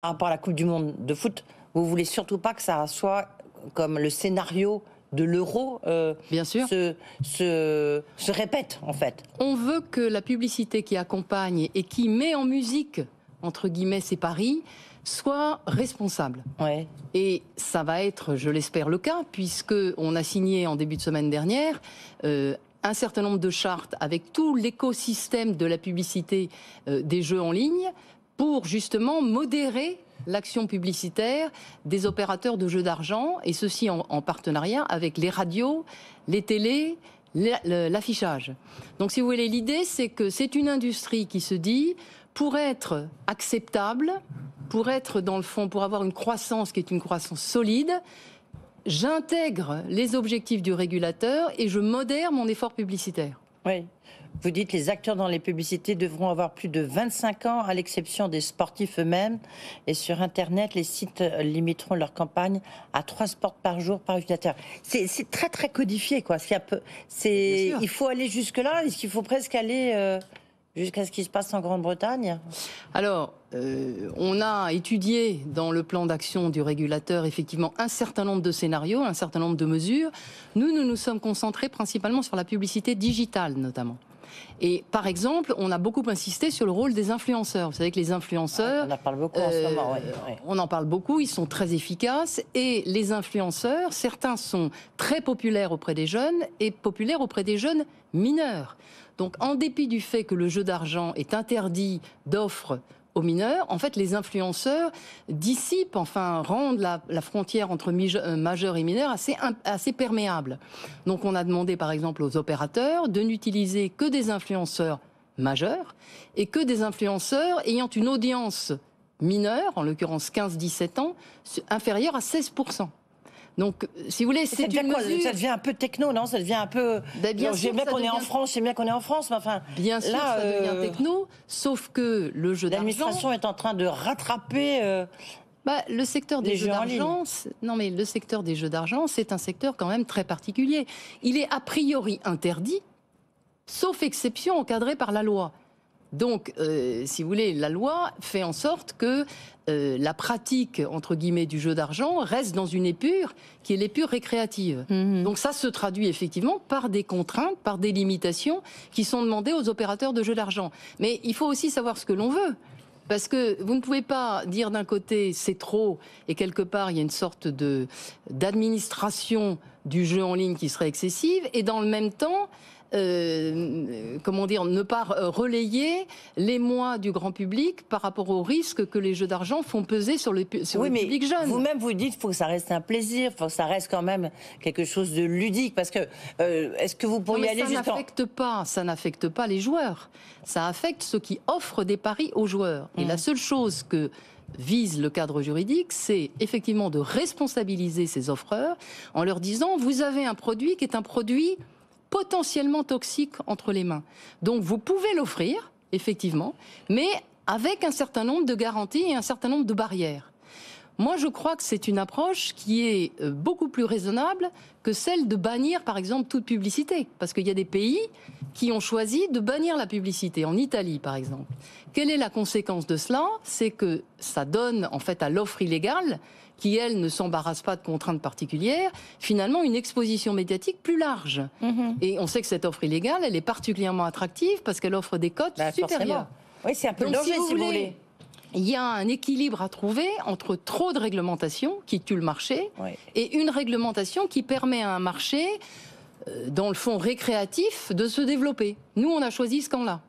Par rapport à la Coupe du Monde de foot, vous voulez surtout pas que ça soit comme le scénario de l'Euro Bien sûr. se répète, en fait. On veut que la publicité qui accompagne et qui met en musique, entre guillemets, ces paris, soit responsable. Ouais. Et ça va être, je l'espère, le cas, puisqu'on a signé en début de semaine dernière un certain nombre de chartes avec tout l'écosystème de la publicité des jeux en ligne pour justement modérer l'action publicitaire des opérateurs de jeux d'argent, et ceci en partenariat avec les radios, les télés, l'affichage. Donc si vous voulez, l'idée c'est que c'est une industrie qui se dit, pour être acceptable, pour être dans le fond, pour avoir une croissance qui est une croissance solide, j'intègre les objectifs du régulateur et je modère mon effort publicitaire. Oui. Vous dites que les acteurs dans les publicités devront avoir plus de 25 ans, à l'exception des sportifs eux-mêmes. Et sur Internet, les sites limiteront leur campagne à 3 spots par jour par utilisateur. C'est très, très codifié, quoi. Il faut aller jusque-là. Est-ce qu'il faut presque aller jusqu'à ce qui se passe en Grande-Bretagne? Alors, on a étudié dans le plan d'action du régulateur effectivement un certain nombre de scénarios, un certain nombre de mesures. Nous nous sommes concentrés principalement sur la publicité digitale notamment. Et par exemple, on a beaucoup insisté sur le rôle des influenceurs. Vous savez que les influenceurs... On en parle beaucoup en ce moment, oui. On en parle beaucoup, ils sont très efficaces. Et les influenceurs, certains sont très populaires auprès des jeunes et populaires auprès des jeunes mineurs. Donc en dépit du fait que le jeu d'argent est interdit d'offres aux mineurs, en fait les influenceurs dissipent, enfin rendent la frontière entre majeurs et mineurs assez perméable. Donc on a demandé par exemple aux opérateurs de n'utiliser que des influenceurs majeurs et que des influenceurs ayant une audience mineure, en l'occurrence 15-17 ans, inférieure à 16%. Donc, si vous voulez, c'est une mesure... Ça devient un peu techno, non? Ça devient un peu... J'aime bien qu'on est en France, j'aime bien qu'on est en France, mais enfin... Bien sûr, là, ça devient techno, sauf que le jeu d'argent... L'administration est en train de rattraper... le secteur des jeux d'argent... Non, mais le secteur des jeux d'argent, c'est un secteur quand même très particulier. Il est a priori interdit, sauf exception encadrée par la loi. Donc, si vous voulez, la loi fait en sorte que la pratique, entre guillemets, du jeu d'argent reste dans une épure qui est l'épure récréative. Donc ça se traduit effectivement par des contraintes, par des limitations qui sont demandées aux opérateurs de jeux d'argent. Mais il faut aussi savoir ce que l'on veut. Parce que vous ne pouvez pas dire d'un côté c'est trop et quelque part il y a une sorte d'administration du jeu en ligne qui serait excessive et dans le même temps comment dire, ne pas relayer l'émoi du grand public par rapport aux risques que les jeux d'argent font peser sur le public jeune. Vous-même, vous dites qu'il faut que ça reste un plaisir, il faut que ça reste quand même quelque chose de ludique, parce que est-ce que vous pourriez aller jusqu'en... Ça n'affecte pas les joueurs, ça affecte ceux qui offrent des paris aux joueurs. Et la seule chose que vise le cadre juridique, c'est effectivement de responsabiliser ces offreurs en leur disant, vous avez un produit qui est un produit potentiellement toxique entre les mains. Donc vous pouvez l'offrir, effectivement, mais avec un certain nombre de garanties et un certain nombre de barrières. Moi, je crois que c'est une approche qui est beaucoup plus raisonnable que celle de bannir, par exemple, toute publicité. Parce qu'il y a des pays qui ont choisi de bannir la publicité. En Italie, par exemple. Quelle est la conséquence de cela? C'est que ça donne, en fait, à l'offre illégale, qui, elle, ne s'embarrasse pas de contraintes particulières, finalement une exposition médiatique plus large. Et on sait que cette offre illégale, elle est particulièrement attractive parce qu'elle offre des cotes supérieures. Forcément. Oui, c'est un peu le danger, si vous voulez. Il y a un équilibre à trouver entre trop de réglementation qui tue le marché et une réglementation qui permet à un marché, dans le fond récréatif, de se développer. Nous, on a choisi ce camp-là.